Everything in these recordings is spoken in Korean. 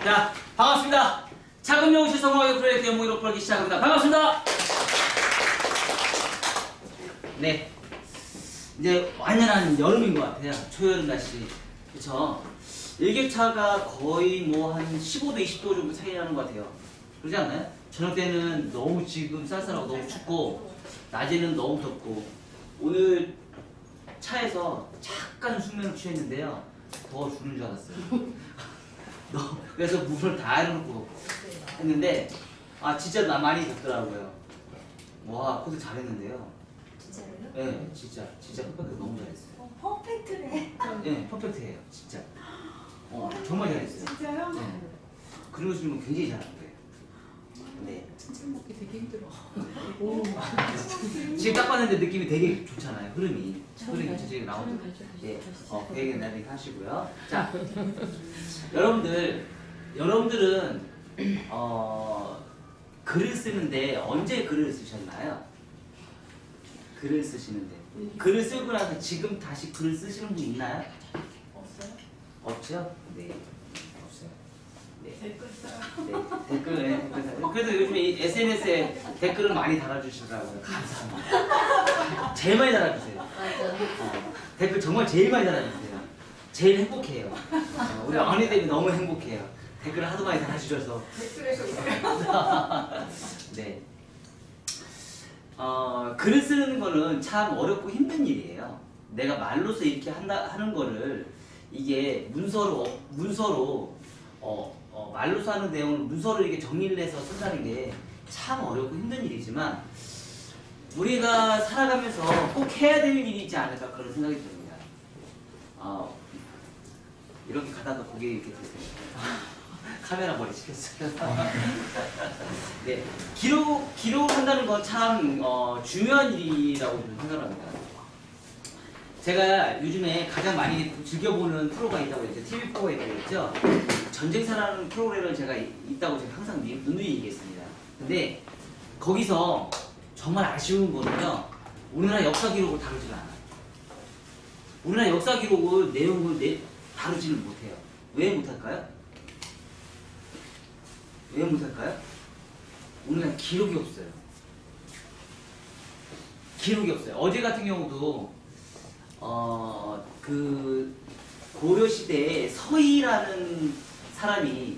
자, 반갑습니다. 작은 명시 성공하게 프로젝트 연봉 1억 벌기 시작합니다. 반갑습니다. 네, 이제 완연한 여름인 것 같아요. 초여름 날씨. 그쵸? 일교차가 거의 뭐 한 15도, 20도 정도 차이 나는 것 같아요. 그러지 않나요? 저녁 때는 너무 지금 쌀쌀하고 너무 춥고, 낮에는 너무 덥고, 오늘 차에서 잠깐 숙면을 취했는데요. 더워 죽는 줄 알았어요. 그래서 물을 다 해놓고 했는데, 아, 진짜 나 많이 덥더라고요. 와, 코드 잘했는데요. 진짜로요? 네, 진짜 퍼펙트 너무 잘했어요. 퍼펙트네. 네, 퍼펙트예요, 진짜. 정말 잘했어요. 진짜요? 네. 그리고 지금 굉장히 잘한 거예요. 네. 칭찬 먹기 되게 힘들어. 지금 딱 봤는데 느낌이 되게 좋잖아요. 흐름이 전체적으로 나오고. 예, 그 얘기는 나중에 하시고요. 자, 여러분들은 글을 쓰는데 언제 글을 쓰셨나요? 글을 쓰시는데 글을 쓰고 나서 지금 다시 글을 쓰시는 분 있나요? 없어요? 없죠? 네, 없어요. 네. 댓글 써요. 네, 댓글. 그래도 요즘에 이 SNS에 댓글을 많이 달아주시더라고요. 감사합니다. 제일 많이 달아주세요. 댓글 정말 제일 많이 달아주세요. 제일 행복해요. 우리 언니들이 너무 행복해요. 댓글을 하도 많이 달아주셔서. 댓글에서 네. 글을 쓰는 거는 참 어렵고 힘든 일이에요. 내가 말로서 이렇게 하는 거를 이게 문서로 말로서 하는 내용을 문서로 이렇게 정리를 해서 쓴다는 게 참 어렵고 힘든 일이지만 우리가 살아가면서 꼭 해야 될 일이지 않을까 그런 생각이 듭니다. 이렇게 가다가 고개 이렇게 드세요. 카메라 머리 시켰어요. 네, 기록을 한다는 건 참 중요한 일이라고 저는 생각합니다. 제가 요즘에 가장 많이 즐겨보는 프로가 있다고 했죠. TV 프로가 있다고 했죠. 전쟁사라는 프로그램을 제가 있다고 제가 항상 누누이 얘기했습니다. 근데 거기서 정말 아쉬운 거는요. 우리나라 역사 기록을 다루지가 않아요. 우리나라 역사 기록을 내용을 다루지를 못해요. 왜 못할까요? 왜 못할까요? 우리나라 기록이 없어요. 기록이 없어요. 어제 같은 경우도 그 고려 시대에 서희라는 사람이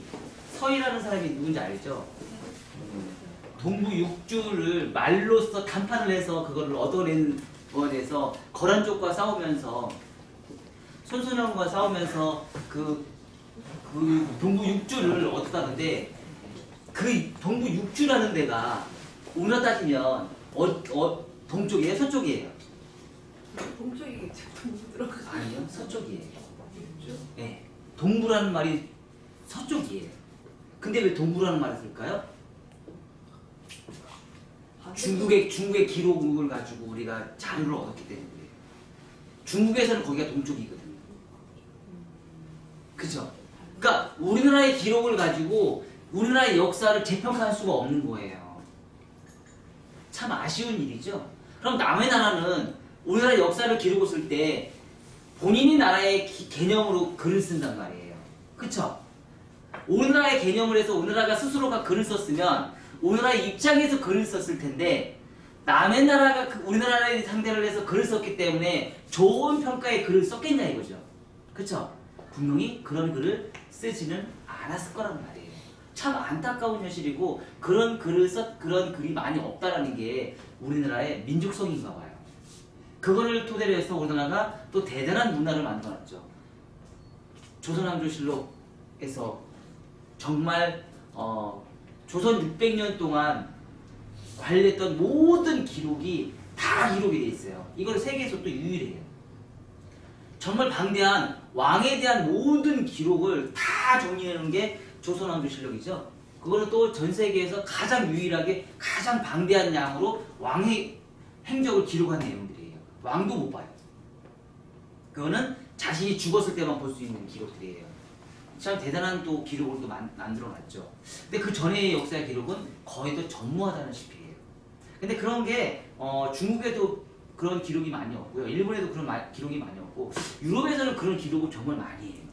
누군지 알죠? 동부 육주를 말로써谈판을 해서 그거를 얻어낸 거에서 거란족과 싸우면서 손순영과 싸우면서 그 동부 육주를 얻었다는데 그 동부 육주라는 데가 우리나라 따지면 동쪽이에요? 서쪽이에요? 동쪽이겠죠. 동쪽 들어가. 아니요, 서쪽이에요. 네, 동부라는 말이 서쪽이에요. 근데 왜 동부라는 말을 쓸까요? 중국의 기록을 가지고 우리가 자료를 얻었기 때문에 그래요. 중국에서는 거기가 동쪽이거든요. 그죠? 그러니까 우리나라의 기록을 가지고 우리나라의 역사를 재평가할 수가 없는 거예요. 참 아쉬운 일이죠. 그럼 남의 나라는 우리나라 역사를 기록을 쓸 때 본인이 나라의 개념으로 글을 쓴단 말이에요. 그쵸? 우리나라의 개념을 해서 우리나라가 스스로가 글을 썼으면 우리나라의 입장에서 글을 썼을 텐데 남의 나라가 우리나라의 상대를 해서 글을 썼기 때문에 좋은 평가의 글을 썼겠냐 이거죠. 그쵸? 분명히 그런 글을 쓰지는 않았을 거란 말이에요. 참 안타까운 현실이고 그런 글이 많이 없다라는 게 우리나라의 민족성인가 봐요. 그거를 토대로 해서 우리나라가 또 대단한 문화를 만들어놨죠. 조선왕조실록에서 정말 조선 600년 동안 관리했던 모든 기록이 다 기록이 돼 있어요. 이걸 세계에서 또 유일해요. 정말 방대한 왕에 대한 모든 기록을 다 정리해놓은 게 조선왕조실록이죠. 그거는 또 전 세계에서 가장 유일하게 가장 방대한 양으로 왕의 행적을 기록한 내용들이에요. 왕도 못 봐요. 그거는 자신이 죽었을 때만 볼 수 있는 기록들이에요. 참 대단한 또 기록을 또 만들어놨죠. 근데 그 전의 역사의 기록은 거의 또 전무하다시피 해요. 근데 그런 게 중국에도 그런 기록이 많이 없고요. 일본에도 그런 기록이 많이 없고 유럽에서는 그런 기록을 정말 많이 해요.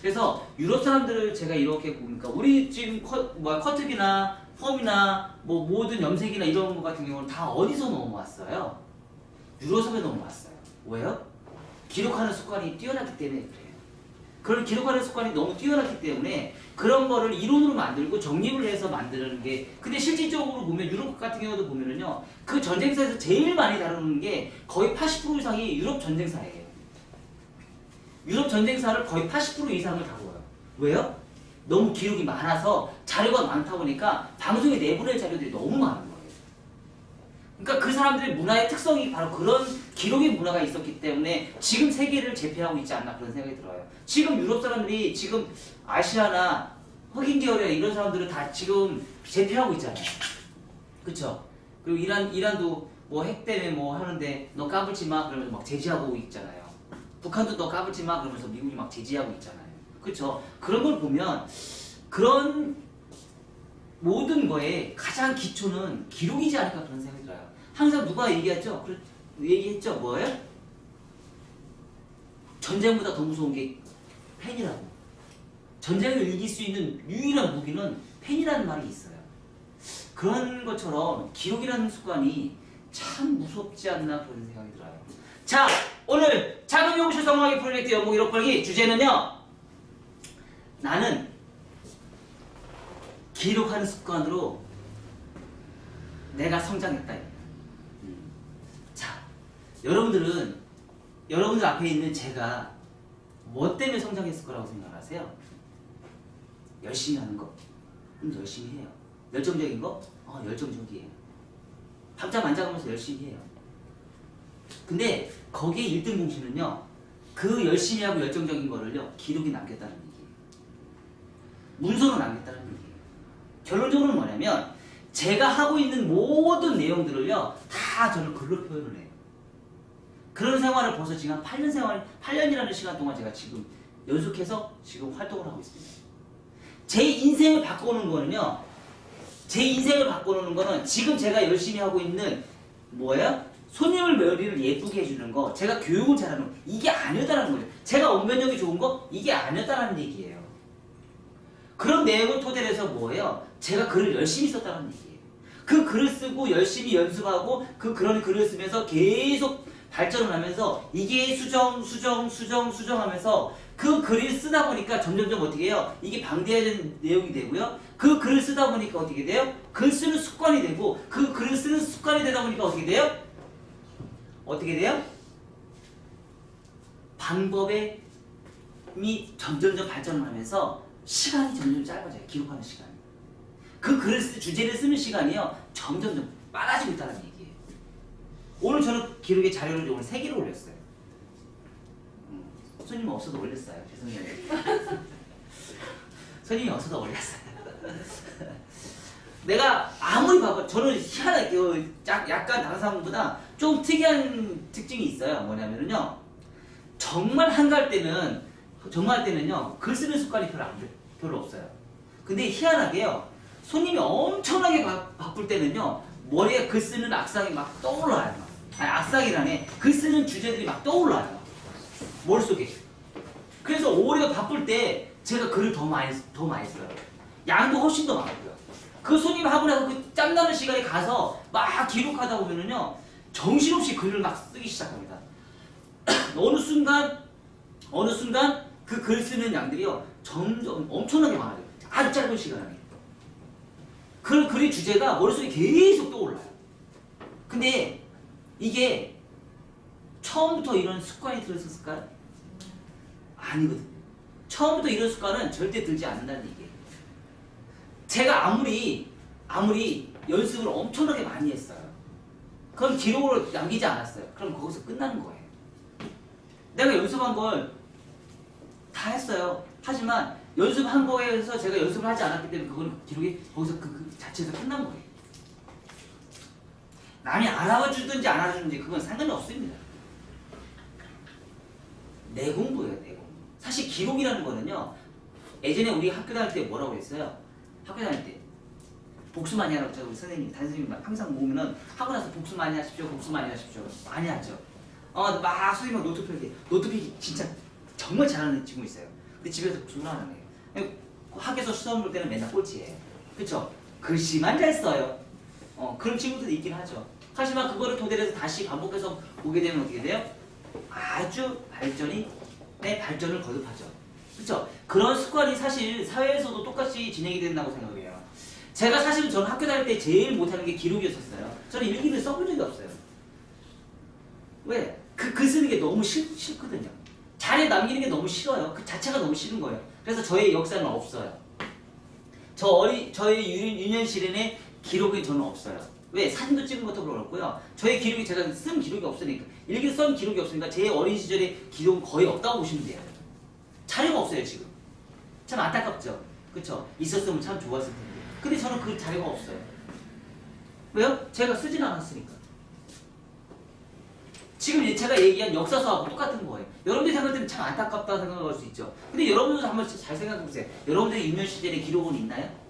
그래서 유럽 사람들을 제가 이렇게 보니까 우리 지금 커트기나 펌이나 뭐 모든 염색이나 이런 거 같은 경우는 다 어디서 넘어왔어요? 유로섬에 넘어왔어요. 왜요? 기록하는 습관이 뛰어났기 때문에 그래요. 그걸 기록하는 습관이 너무 뛰어났기 때문에 그런 거를 이론으로 만들고 정립을 해서 만드는 게, 근데 실질적으로 보면 유럽 같은 경우도 보면은요, 그 전쟁사에서 제일 많이 다루는 게 거의 80% 이상이 유럽 전쟁사예요. 유럽 전쟁사를 거의 80% 이상을 다뤄요. 왜요? 너무 기록이 많아서 자료가 많다 보니까 방송에 내보낼 자료들이 너무 많은 거예요. 그러니까 그 사람들의 문화의 특성이 바로 그런 기록의 문화가 있었기 때문에 지금 세계를 제패하고 있지 않나 그런 생각이 들어요. 지금 유럽 사람들이 지금 아시아나 흑인 계열의 이런 사람들은 다 지금 제패하고 있잖아요. 그쵸? 그리고 이란도 뭐 핵 때문에 뭐 하는데 너 까불지 마 그러면서 막 제지하고 있잖아요. 북한도 너 까불지 마 그러면서 미국이 막 제지하고 있잖아요. 그쵸? 그런 걸 보면 그런 모든 거에 가장 기초는 기록이지 않을까 그런 생각이 들어요. 항상 누가 얘기했죠? 얘기했죠? 뭐예요? 전쟁보다 더 무서운 게 펜이라고. 전쟁을 이길 수 있는 유일한 무기는 펜이라는 말이 있어요. 그런 것처럼 기록이라는 습관이 참 무섭지 않나 그런 생각이 들어요. 자, 오늘 작은 연구실 성공하기 프로젝트 연구 기록 벌기 주제는요, 나는 기록하는 습관으로 내가 성장했다. 자, 여러분들 앞에 있는 제가 뭐 때문에 성장했을 거라고 생각하세요? 열심히 하는 거? 열심히 해요. 열정적인 거? 열정적이에요. 밤잠 안 자면서 열심히 해요. 근데 거기에 1등 공신은요, 그 열심히 하고 열정적인 거를요, 기록이 남겼다는 얘기예요. 문서로 남겼다는 얘기예요. 결론적으로는 뭐냐면 제가 하고 있는 모든 내용들을요, 다 저는 글로 표현을 해요. 그런 생활을 벌써 지금 한 8년이라는 시간 동안 제가 지금 연속해서 지금 활동을 하고 있습니다. 제 인생을 바꿔놓은 거는요, 지금 제가 열심히 하고 있는 뭐예요? 손님을 머리를 예쁘게 해주는 거, 제가 교육을 잘하는 거, 이게 아니었다는 거예요. 제가 언변력이 좋은 거, 이게 아니었다는 얘기예요. 그런 내용을 토대로 해서 뭐예요? 제가 글을 열심히 썼다는 얘기예요. 그 글을 쓰고 열심히 연습하고 그 그런 글을 쓰면서 계속 발전을 하면서 이게 수정하면서 그 글을 쓰다 보니까 점점점 어떻게 해요? 이게 방대해진 내용이 되고요. 그 글을 쓰다 보니까 어떻게 돼요? 글 쓰는 습관이 되고 그 글을 쓰는 습관이 되다 보니까 어떻게 돼요? 방법이 점점점 발전을 하면서 시간이 점점 짧아져요. 기록하는 시간이. 그 주제를 쓰는 시간이요, 점점점 빨라지고 있다는 얘기예요. 오늘 저는 기록의 자료를 오늘 3개를 올렸어요. 손님이 없어도 올렸어요. 죄송해요. 손님이 없어도 올렸어요. 내가 아무리 봐도 저는 희한하게 약간 다른 사람보다 좀 특이한 특징이 있어요. 뭐냐면요, 정말 한가할 때는요, 글 쓰는 습관이 별로 없어요. 근데 희한하게요, 손님이 엄청나게 바쁠 때는요, 머리에 글 쓰는 악상이 막 떠올라요. 악상이라네. 글 쓰는 주제들이 막 떠올라요. 머릿속에. 그래서 오히려 바쁠 때 제가 글을 더 많이 써요. 양도 훨씬 더 많고요. 그 손님 하고 나서 그 짬나는 시간에 가서 막 기록하다 보면은요, 정신없이 글을 막 쓰기 시작합니다. 어느 순간 그 글 쓰는 양들이요, 점점 엄청나게 많아져요. 아주 짧은 시간에. 그 글의 주제가 머릿속에 계속 떠올라요. 근데 이게 처음부터 이런 습관이 들었을까요? 아니거든요. 처음부터 이런 습관은 절대 들지 않는다는 얘기예요. 제가 아무리 연습을 엄청나게 많이 했어요. 그건 기록으로 남기지 않았어요. 그럼 거기서 끝나는 거예요. 내가 연습한 걸 다 했어요. 하지만 연습한 거에서 제가 연습을 하지 않았기 때문에 그건 기록이 거기서 그 자체에서 끝난 거예요. 남이 알아봐 주든지 안 알아주든지 그건 상관이 없습니다. 내 공부예요, 내 공부. 사실 기록이라는 거는요, 예전에 우리 학교 다닐 때 뭐라고 했어요? 학교 다닐 때 복수 많이 하라고 우리 선생님, 담임선생님 항상 모으면은 하고 나서 복수 많이 하십시오, 복수 많이 하십시오. 많이 하죠. 막 선생님하고 노트 필기 진짜 정말 잘하는 친구 있어요. 근데 집에서 복습을 안 해요. 학교에서 시험 볼 때는 맨날 꼴찌예요. 그쵸? 글씨만 잘 써요. 그런 친구들도 있긴 하죠. 하지만 그거를 토대로 해서 다시 반복해서 보게 되면 어떻게 돼요? 아주 발전을 거듭하죠. 그쵸? 그런 습관이 사실 사회에서도 똑같이 진행이 된다고 생각해요. 제가 사실은 저는 학교 다닐 때 제일 못하는 게 기록이었었어요. 저는 일기를 써본 적이 없어요. 왜? 글 쓰는 게 너무 싫거든요. 자리에 남기는 게 너무 싫어요. 그 자체가 너무 싫은 거예요. 그래서 저의 역사는 없어요. 저의 유년시련의 기록이 저는 없어요. 왜? 사진도 찍은 것도 그렇고요. 저의 기록이 제가 쓴 기록이 없으니까, 일기 쓴 기록이 없으니까 제 어린 시절의 기록은 거의 없다고 보시면 돼요. 자료가 없어요, 지금. 참 안타깝죠? 그쵸? 있었으면 참 좋았을 텐데. 근데 저는 그 자료가 없어요. 왜요? 제가 쓰진 않았으니까. 지금 제가 얘기한 역사서하고 똑같은 거예요. 여러분들이 생각할 때는 참 안타깝다 생각할 수 있죠. 근데 여러분들도 한번 잘 생각해 보세요. 여러분들의 유년 시절의 기록은 있나요?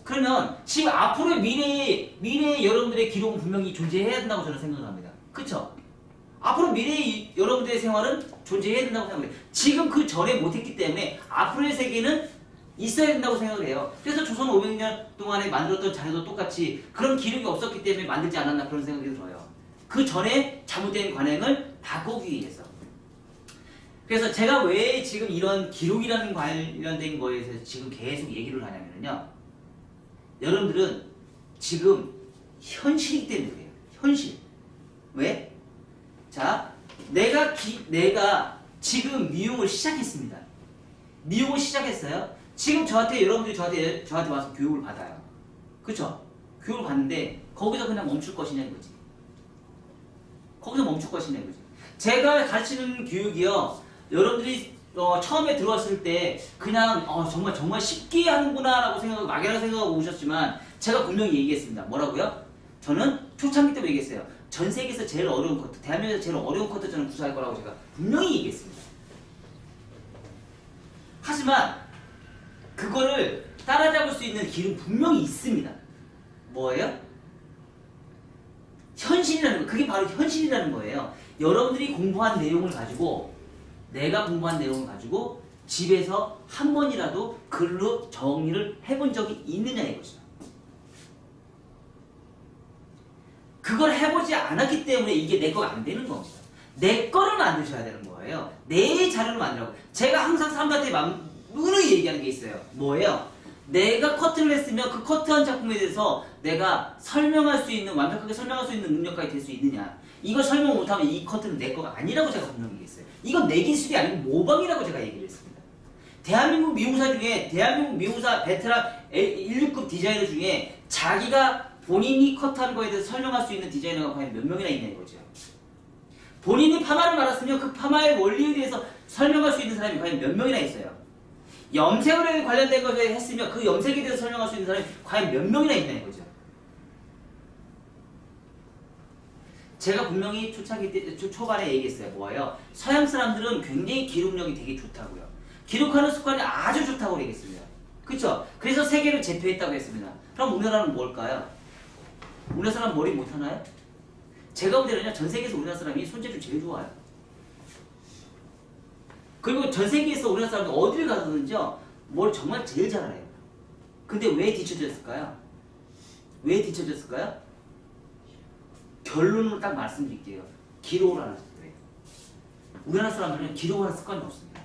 그러면 지금 앞으로의 미래의 여러분들의 기록은 분명히 존재해야 된다고 저는 생각합니다. 그쵸? 앞으로 미래의 여러분들의 생활은 존재해야 된다고 생각해요. 지금 그 전에 못했기 때문에 앞으로의 세계는 있어야 된다고 생각을 해요. 그래서 조선 500년 동안에 만들었던 자료도 똑같이 그런 기록이 없었기 때문에 만들지 않았나 그런 생각이 들어요. 그 전에 잘못된 관행을 바꾸기 위해서. 그래서 제가 왜 지금 이런 기록이라는 관련된 거에 대해서 지금 계속 얘기를 하냐면요. 여러분들은 지금 현실이기 때문에 그래요. 현실. 왜? 자, 내가 지금 미용을 시작했습니다. 미용을 시작했어요. 지금 여러분들이 저한테 와서 교육을 받아요. 그쵸? 교육을 받는데 거기서 그냥 멈출 것이냐 이거지. 거기서 멈출 것이냐 이거지. 제가 가르치는 교육이요. 여러분들이 처음에 들어왔을 때 그냥 정말 쉽게 하는구나 라고 막연하게 생각하고 오셨지만 제가 분명히 얘기했습니다. 뭐라고요? 저는 초창기 때부터 얘기했어요. 전 세계에서 제일 어려운 커트, 대한민국에서 제일 어려운 커트 저는 구사할 거라고 제가 분명히 얘기했습니다. 하지만 그거를 따라잡을 수 있는 길은 분명히 있습니다. 뭐예요? 현실이라는 거. 그게 바로 현실이라는 거예요. 여러분들이 공부한 내용을 가지고 내가 공부한 내용을 가지고 집에서 한 번이라도 글로 정리를 해본 적이 있느냐 이거죠. 그걸 해보지 않았기 때문에 이게 내 거가 안 되는 겁니다. 내 거를 만드셔야 되는 거예요. 내 자료를 만들라고. 제가 항상 사람들한테 누누이 얘기하는 게 있어요. 뭐예요? 내가 커트를 했으면 그 커트한 작품에 대해서 내가 완벽하게 설명할 수 있는 능력까지 될 수 있느냐. 이걸 설명 못하면 이 커트는 내 거가 아니라고 제가 분명히 얘기했어요. 이건 내 기술이 아니고 모방이라고 제가 얘기를 했습니다. 대한민국 미용사 베테랑 1류급 디자이너 중에 자기가 본인이 커트한 거에 대해서 설명할 수 있는 디자이너가 과연 몇 명이나 있냐 이거죠. 본인이 파마를 말았으면 그 파마의 원리에 대해서 설명할 수 있는 사람이 과연 몇 명이나 있어요. 염색에 관련된 것에 했으면 그 염색에 대해서 설명할 수 있는 사람이 과연 몇 명이나 있냐 이거죠. 제가 분명히 초반에 얘기했어요. 뭐예요? 서양 사람들은 굉장히 기록력이 되게 좋다고요. 기록하는 습관이 아주 좋다고 얘기했습니다. 그쵸? 그래서 세계를 제패했다고 했습니다. 그럼 우리나라는 뭘까요? 우리나라 사람 머리 못하나요? 제가 볼 때는요, 전 세계에서 우리나라 사람이 손재주 제일 좋아요. 그리고 전 세계에서 우리나라 사람들 어디를 가서든지요, 뭘 정말 제일 잘해요. 근데 왜 뒤처졌을까요? 왜 뒤처졌을까요? 결론으로 딱 말씀드릴게요. 기록을 안 하셨어요. 우리나라 사람들은 기록을 하는 습관이 없습니다.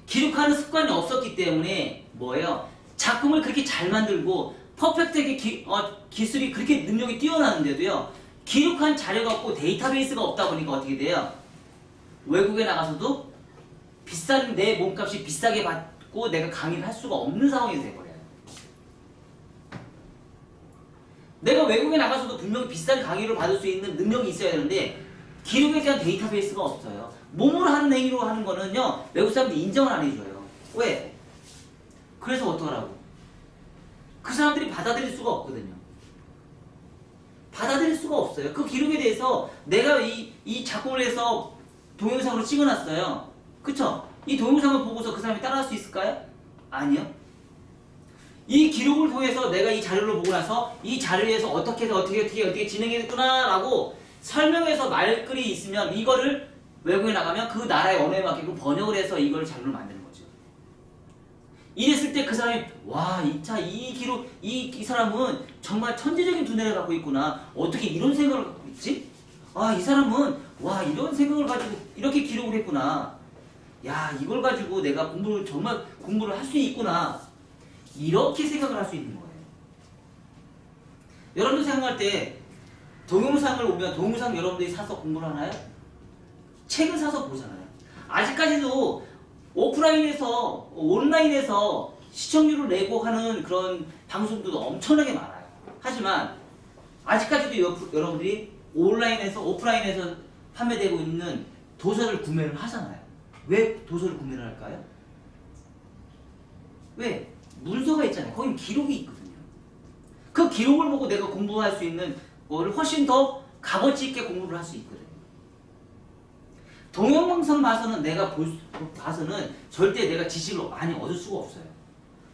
기록하는 습관이 없었기 때문에 뭐예요? 작품을 그렇게 잘 만들고 퍼펙트하게 기술이 그렇게 능력이 뛰어나는데도요, 기록한 자료가 없고 데이터베이스가 없다 보니까 어떻게 돼요? 외국에 나가서도 내 몸값이 비싸게 받고 내가 강의를 할 수가 없는 상황이 돼버려요. 내가 외국에 나가서도 분명히 비싼 강의를 받을 수 있는 능력이 있어야 되는데 기록에 대한 데이터베이스가 없어요. 몸으로 하는 행위로 하는 거는요, 외국 사람들이 인정을 안 해줘요. 왜? 그래서 어떡하라고? 그 사람들이 받아들일 수가 없거든요. 받아들일 수가 없어요. 그 기록에 대해서 내가 이 작품을 해서 동영상으로 찍어놨어요. 그쵸? 이 동영상을 보고서 그 사람이 따라할 수 있을까요? 아니요. 이 기록을 통해서 내가 이 자료를 보고 나서 이 자료에서 어떻게 진행했구나 라고 설명해서 말글이 있으면 이거를 외국에 나가면 그 나라의 언어에 맞게끔 번역을 해서 이걸 자료를 만드는 거죠. 이랬을 때 그 사람이 와, 이 기록, 이 사람은 정말 천재적인 두뇌를 갖고 있구나. 어떻게 이런 생각을 갖고 있지? 아, 이 사람은 와, 이런 생각을 가지고 이렇게 기록을 했구나. 야, 이걸 가지고 내가 정말 공부를 할 수 있구나. 이렇게 생각을 할 수 있는 거예요. 여러분들 생각할 때 동영상을 보면 동영상 여러분들이 사서 공부를 하나요? 책을 사서 보잖아요. 아직까지도 오프라인에서 온라인에서 시청률을 내고 하는 그런 방송들도 엄청나게 많아요. 하지만 아직까지도 여러분들이 온라인에서 오프라인에서 판매되고 있는 도서를 구매를 하잖아요. 왜 도서를 구매를 할까요? 왜? 문서가 있잖아요. 거기 기록이 있거든요. 그 기록을 보고 내가 공부할 수 있는 거를 훨씬 더 값어치 있게 공부를 할 수 있거든요. 동영상 봐서는 절대 내가 지식을 많이 얻을 수가 없어요.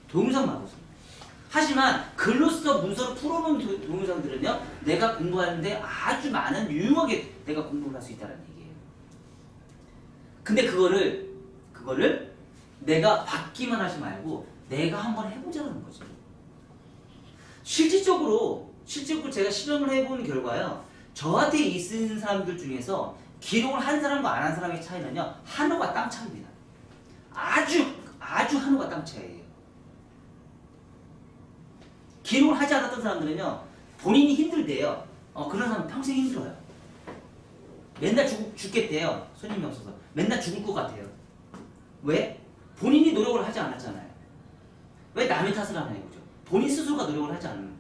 동영상 봐서는. 하지만 글로써 문서를 풀어놓은 동영상들은요, 내가 공부하는데 아주 많은 유용하게 내가 공부를 할 수 있다는 얘기예요. 근데 그거를 내가 받기만 하지 말고 내가 한번 해보자는 거죠. 실질적으로 제가 실험을 해본 결과요, 저한테 있는 사람들 중에서 기록을 한 사람과 안 한 사람의 차이는요, 하늘과 땅 차이입니다. 아주 하늘과 땅 차이예요. 기록을 하지 않았던 사람들은요, 본인이 힘들대요. 그런 사람은 평생 힘들어요. 맨날 죽겠대요. 손님이 없어서. 맨날 죽을 것 같아요. 왜? 본인이 노력을 하지 않았잖아요. 왜 남의 탓을 하나 이거죠. 본인 스스로가 노력을 하지 않는 거.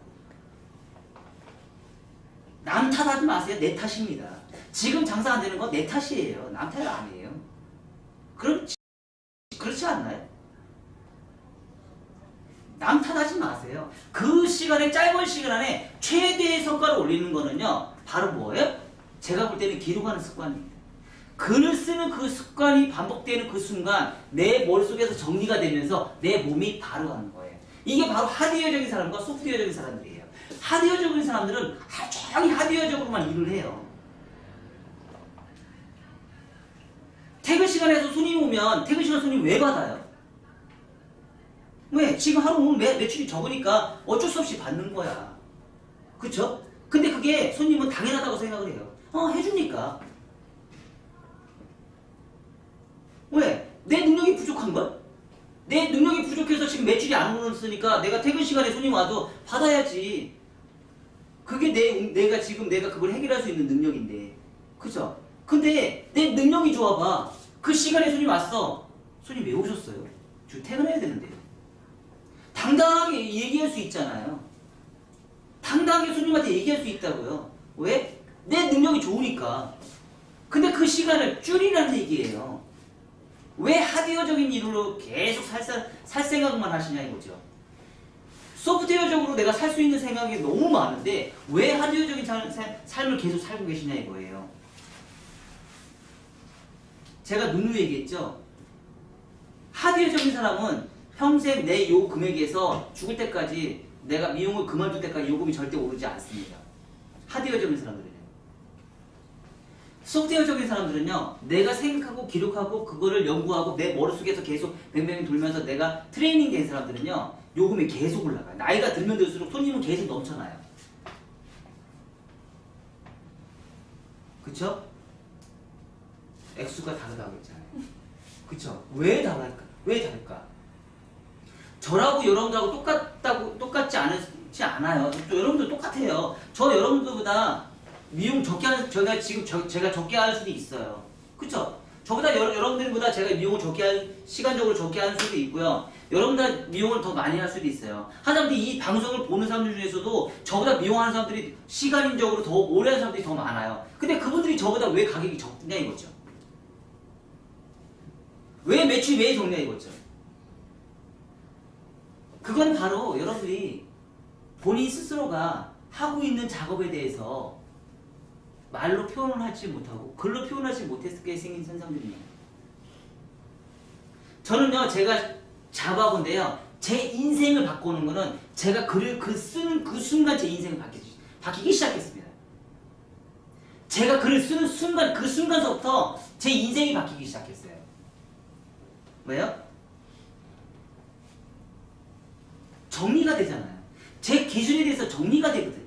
남 탓하지 마세요. 내 탓입니다. 지금 장사 안 되는 건 내 탓이에요. 남 탓이 아니에요. 그렇지 않나요? 남 탓하지 마세요. 그 시간에, 짧은 시간 안에 최대의 성과를 올리는 거는요, 바로 뭐예요? 제가 볼 때는 기록하는 습관입니다. 글을 쓰는 그 습관이 반복되는 그 순간 내 머릿속에서 정리가 되면서 내 몸이 바로 가는 거예요. 이게 바로 하드웨어적인 사람과 소프트웨어적인 사람들이에요. 하드웨어적인 사람들은 하루 종일 하드웨어적으로만 일을 해요. 퇴근 시간에서 손님 오면 퇴근 시간 손님 왜 받아요? 왜? 지금 하루 오늘 매출이 적으니까 어쩔 수 없이 받는 거야. 그쵸? 근데 그게 손님은 당연하다고 생각을 해요. 해주니까. 왜? 내 능력이 부족한 거야? 내 능력이 부족해서 지금 매출이 안 오르니까 내가 퇴근 시간에 손님 와도 받아야지. 그게 내가 그걸 해결할 수 있는 능력인데. 그죠? 근데 내 능력이 좋아봐. 그 시간에 손님 왔어. 손님 왜 오셨어요? 지금 퇴근해야 되는데. 당당하게 얘기할 수 있잖아요. 당당하게 손님한테 얘기할 수 있다고요. 왜? 내 능력이 좋으니까. 근데 그 시간을 줄이라는 얘기예요. 왜 하드웨어적인 일로 계속 살 생각만 하시냐 이거죠. 소프트웨어적으로 내가 살 수 있는 생각이 너무 많은데 왜 하드웨어적인 삶을 계속 살고 계시냐 이거예요. 제가 누누이 얘기했죠. 하드웨어적인 사람은 평생 내 요 금액에서 죽을 때까지, 내가 미용을 그만둘 때까지 요금이 절대 오르지 않습니다. 하드웨어적인 사람들은요. 소프트웨어적인 사람들은요, 내가 생각하고 기록하고 그거를 연구하고 내 머릿속에서 계속 뱅뱅 돌면서 내가 트레이닝 된 사람들은요, 요금이 계속 올라가요. 나이가 들면 들수록 손님은 계속 넘쳐나요. 그쵸? 액수가 다르다고 했잖아요. 그쵸? 왜 다를까? 저라고 여러분들하고 똑같지 않아요. 또 여러분들 똑같아요. 저 여러분들보다 미용 제가 적게 할 수도 있어요. 그쵸? 저보다 여러분들보다 제가 미용을 시간적으로 적게 하는 수도 있고요. 여러분보다 미용을 더 많이 할 수도 있어요. 하다못해 이 방송을 보는 사람들 중에서도 저보다 미용하는 사람들이 시간적으로 더 오래 하는 사람들이 더 많아요. 근데 그분들이 저보다 왜 가격이 적냐 이거죠. 왜 매출이 왜 적냐 이거죠. 그건 바로 여러분들이 본인 스스로가 하고 있는 작업에 대해서 말로 표현을 하지 못하고 글로 표현하지 못했을 생긴 현상들입니다. 저는요, 제가 자부하건데요, 제 인생을 바꾸는 거는 제가 글을 쓰는 그 순간 제 인생을 바뀌기 시작했습니다. 제가 글을 쓰는 순간 그 순간서부터 제 인생이 바뀌기 시작했어요. 왜요? 정리가 되잖아요. 제 기준에 대해서 정리가 되거든요.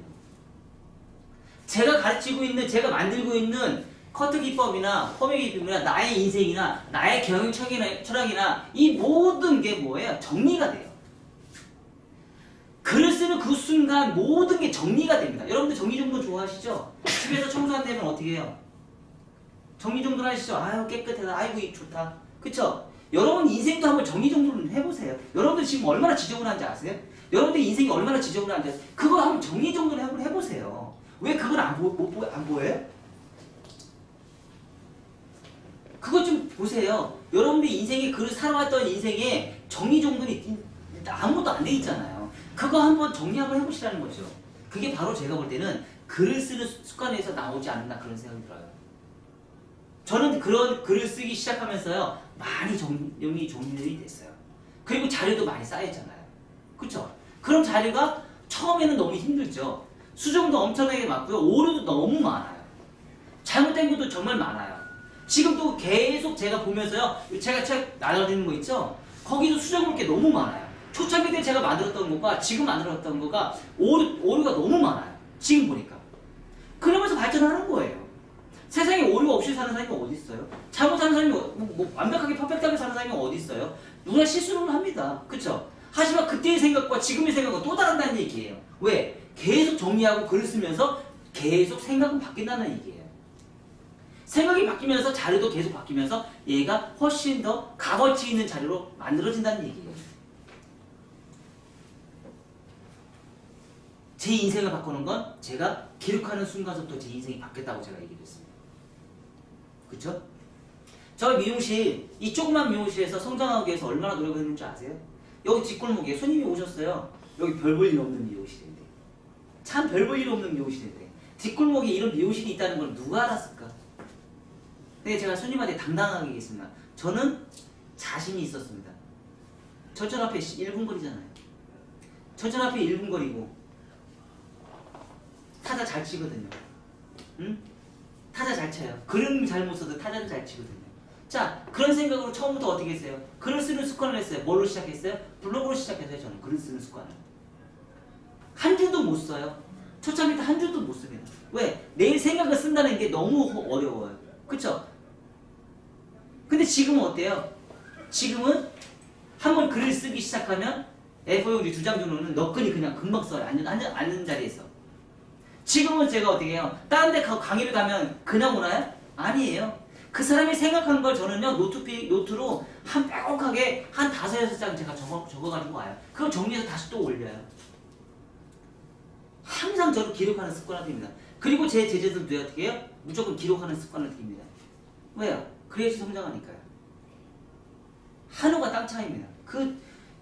제가 가르치고 있는, 제가 만들고 있는 커트 기법이나 포메 기법이나 나의 인생이나 나의 경영 철학이나 이 모든 게 뭐예요? 정리가 돼요. 글을 쓰는 그 순간 모든 게 정리가 됩니다. 여러분들 정리정돈 좋아하시죠? 집에서 청소할 때면 어떻게 해요? 정리정돈 하시죠? 아유 깨끗하다. 아이고 이 좋다. 그쵸? 여러분 인생도 한번 정리정돈 해보세요. 여러분들 지금 얼마나 지저분한지 아세요? 여러분들 인생이 얼마나 지저분한지 아세요? 그거 한번 정리정돈 한번 해보세요. 왜 그걸 안 보여요? 그거 좀 보세요. 여러분들 인생에 글을 살아왔던 인생에 정리정돈이 아무것도 안 돼 있잖아요. 그거 한번 정리 한번 해보시라는 거죠. 그게 바로 제가 볼 때는 글을 쓰는 습관에서 나오지 않나 그런 생각이 들어요. 저는 그런 글을 쓰기 시작하면서요 많이 정리들이 됐어요. 그리고 자료도 많이 쌓였잖아요. 그쵸? 그럼 자료가 처음에는 너무 힘들죠. 수정도 엄청나게 많고요. 오류도 너무 많아요. 잘못된 것도 정말 많아요. 지금도 계속 제가 보면서요. 제가 책 나눠드리는 거 있죠? 거기도 수정할 게 너무 많아요. 초창기 때 제가 만들었던 것과 지금 만들었던 거가 오류가 너무 많아요. 지금 보니까. 그러면서 발전하는 거예요. 세상에 오류가 없이 사는 사람이 어디 있어요? 잘못하는 사람이 완벽하게 퍼펙트하게 사는 사람이 어디 있어요? 누구나 실수는 합니다. 그쵸? 하지만 그때의 생각과 지금의 생각은 또 다르다는 얘기예요. 왜? 계속 정리하고 글을 쓰면서 계속 생각은 바뀐다는 얘기예요. 생각이 바뀌면서 자료도 계속 바뀌면서 얘가 훨씬 더 값어치 있는 자료로 만들어진다는 얘기예요. 제 인생을 바꾸는 건 제가 기록하는 순간부터 제 인생이 바뀌었다고 제가 얘기했습니다. 그쵸? 저 미용실, 이 조그만 미용실에서 성장하기 위해서 얼마나 노력했는지 아세요? 여기 뒷골목에 손님이 오셨어요. 여기 별 볼 일 없는 미용실인데. 참 별 볼 일 없는 미용실인데. 뒷골목에 이런 미용실이 있다는 걸 누가 알았을까? 근데 제가 손님한테 당당하게 얘기했습니다. 저는 자신이 있었습니다. 철전 앞에 1분 거리잖아요. 철전 앞에 1분 거리고 타자 잘 치거든요. 응? 타자 잘 쳐요. 글은 잘 못 써도 타자는 잘 치거든요. 자, 그런 생각으로 처음부터 어떻게 했어요? 글을 쓰는 습관을 했어요. 뭘로 시작했어요? 블로그로 시작했어요. 저는 글을 쓰는 습관을. 한 줄도 못 써요. 초창기 때 한 줄도 못 씁니다. 왜? 내 생각을 쓴다는 게 너무 어려워요. 그쵸? 근데 지금은 어때요? 지금은 한번 글을 쓰기 시작하면 A4용지 2장 정도는 너끈히 그냥 금방 써요. 앉는 자리에서. 지금은 제가 어떻게 해요? 다른 데 강의를 가면 그냥 오나요? 아니에요. 그 사람이 생각한 걸 저는요, 노트로 한 빼곡하게 한 5-6장 제가 적어가지고 와요. 그걸 정리해서 다시 또 올려요. 항상 저를 기록하는 습관을 드립니다. 그리고 제 제자들도 어떻게 해요? 무조건 기록하는 습관을 드립니다. 왜요? 그래야지 성장하니까요. 한우가 땅 차이입니다.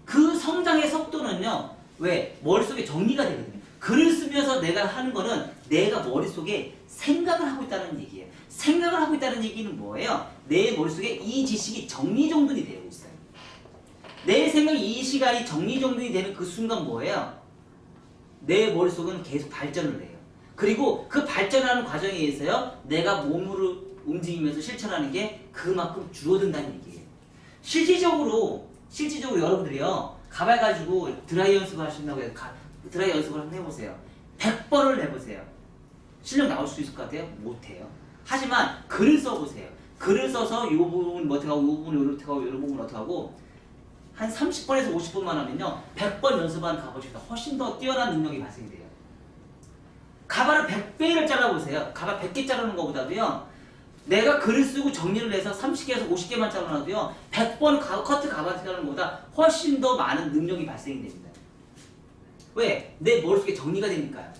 그 성장의 속도는요, 왜? 머릿속에 정리가 되거든요. 글을 쓰면서 내가 하는 거는 내가 머릿속에 생각을 하고 있다는 얘기예요. 생각을 하고 있다는 얘기는 뭐예요? 내 머릿속에 이 지식이 정리정돈이 되고 있어요. 내 생각이 이 시간이 정리정돈이 되는 그 순간 뭐예요? 내 머릿속은 계속 발전을 해요. 그리고 그 발전하는 과정에 의해서요, 내가 몸으로 움직이면서 실천하는 게 그만큼 줄어든다는 얘기예요. 실질적으로 여러분들이요, 가발 가지고 드라이 연습을 하신다고 해서 드라이 연습을 한번 해보세요. 100번을 해보세요. 실력 나올 수 있을 것 같아요? 못해요. 하지만 글을 써보세요. 글을 써서 이 부분 어떻게 하고, 이 부분 어떻게 하고, 이 부분 어떻게 하고, 한 30번에서 50번만 하면요, 100번 연습한 값어치보다 훨씬 더 뛰어난 능력이 발생이 돼요. 가발을 100배를 잘라보세요. 가발 100개 자르는 것보다도요, 내가 글을 쓰고 정리를 해서 30개에서 50개만 잘라놔도요, 100번 커트 가발 자르는 것보다 훨씬 더 많은 능력이 발생이 됩니다. 왜? 내 머릿속에 정리가 되니까요.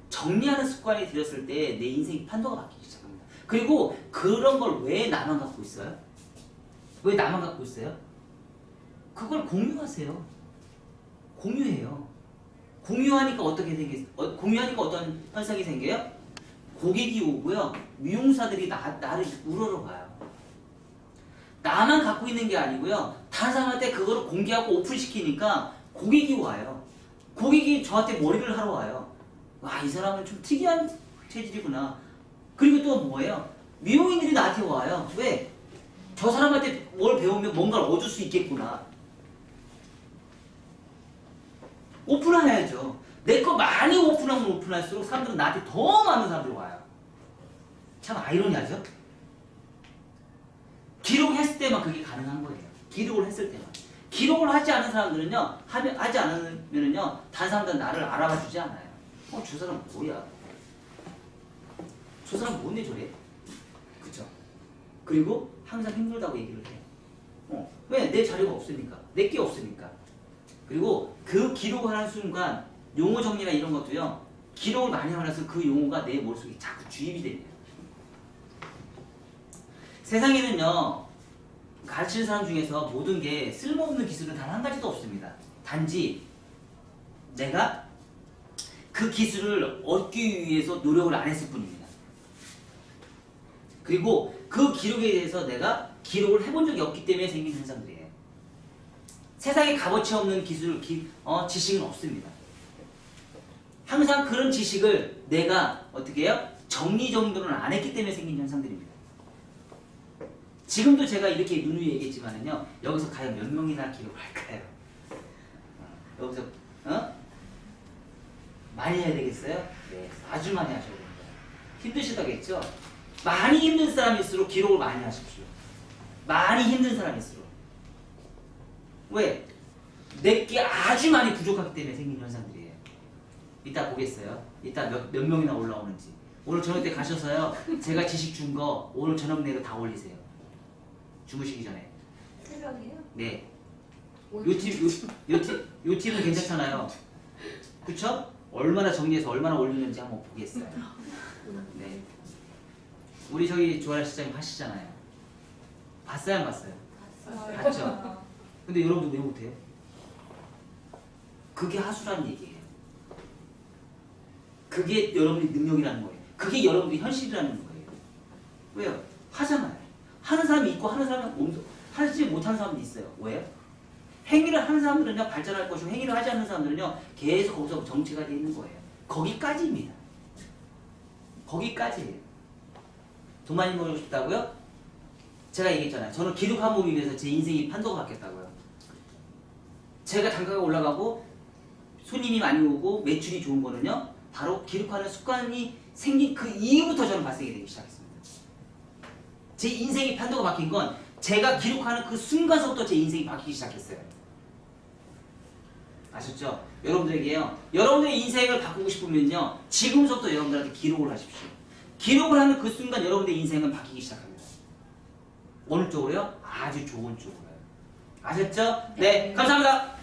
정리하는 습관이 들였을 때 내 인생의 판도가 바뀌기 시작합니다. 그리고 그런 걸 왜 나만 갖고 있어요? 왜 나만 갖고 있어요? 그걸 공유하세요. 공유해요. 공유하니까 공유하니까 어떤 현상이 생겨요? 고객이 오고요. 미용사들이 나를 우러러 가요. 나만 갖고 있는 게 아니고요. 다른 사람한테 그거를 공개하고 오픈시키니까 고객이 와요. 고객이 저한테 머리를 하러 와요. 와, 이 사람은 좀 특이한 체질이구나. 그리고 또 뭐예요? 미용인들이 나한테 와요. 왜? 저 사람한테 뭘 배우면 뭔가를 얻을 수 있겠구나. 오픈해야죠. 내 거 많이 오픈하면 오픈할수록 사람들은 나한테 더 많은 사람들이 와요. 참 아이러니하죠? 기록했을 때만 그게 가능한 거예요. 기록을 했을 때만. 기록을 하지 않은 사람들은요, 하지 않으면은요, 다른 사람들은 나를 알아봐 주지 않아요. 저 사람 뭐야? 저 사람 뭔데 저래? 그쵸? 그리고 항상 힘들다고 얘기를 해요. 왜? 내 자료가 없으니까. 내 게 없으니까. 그리고 그 기록을 하는 순간 용어 정리나 이런 것도요, 기록을 많이 하면서 그 용어가 내 머릿속에 자꾸 주입이 됩니다. 세상에는요, 가르치는 사람 중에서 모든 게 쓸모없는 기술은 단 한 가지도 없습니다. 단지 내가 그 기술을 얻기 위해서 노력을 안 했을 뿐입니다. 그리고 그 기록에 대해서 내가 기록을 해본 적이 없기 때문에 생긴 현상들이에요. 세상에 값어치 없는 기술, 지식은 없습니다. 항상 그런 지식을 내가 어떻게 해요? 정리정돈을 안 했기 때문에 생긴 현상들입니다. 지금도 제가 이렇게 누누이 얘기했지만은요, 여기서 과연 몇 명이나 기록을 할까요? 여기서 많이 해야 되겠어요? 네, 아주 많이 하셔야 됩니다. 힘드시다겠죠? 많이 힘든 사람일수록 기록을 많이 하십시오. 많이 힘든 사람일수록. 왜? 내게 아주 많이 부족하기 때문에 생긴 현상들이에요. 이따 보겠어요. 이따 몇 명이나 올라오는지. 오늘 저녁 때 가셔서요, 제가 지식 준 거 오늘 저녁 내로 다 올리세요. 주무시기 전에. 새벽이요? 네. 요 팁은 괜찮잖아요. 그쵸? 얼마나 정리해서 얼마나 올리는지 한번 보겠어요. 네. 우리 저기 조아라 시장님 하시잖아요. 봤어요, 안 봤어요? 봤죠? 근데 여러분들 왜 못해요? 그게 하수라는 얘기예요. 그게 여러분의 능력이라는 거예요. 그게 여러분의 현실이라는 거예요. 왜요? 하잖아요. 하는 사람이 있고 하는 사람이 하지 못하는 사람도 있어요. 왜요? 행위를 하는 사람들은요, 발전할 것이고, 행위를 하지 않는 사람들은요, 계속 거기서 정체가 되어 있는 거예요. 거기까지입니다. 거기까지예요. 돈 많이 벌고 싶다고요? 제가 얘기했잖아요. 저는 기록한 몸에 비해서 제 인생이 판도가 바뀌었다고요. 제가 단가가 올라가고 손님이 많이 오고 매출이 좋은 거는요, 바로 기록하는 습관이 생긴 그 이후부터 저는 발생이 되기 시작했습니다. 제 인생이 판도가 바뀐 건 제가 기록하는 그 순간서부터 제 인생이 바뀌기 시작했어요. 아셨죠? 여러분들에게요, 여러분들의 인생을 바꾸고 싶으면요, 지금부터 여러분들한테 기록을 하십시오. 기록을 하는 그 순간 여러분들의 인생은 바뀌기 시작합니다. 어느 쪽으로요? 아주 좋은 쪽으로요. 아셨죠? 네, 감사합니다.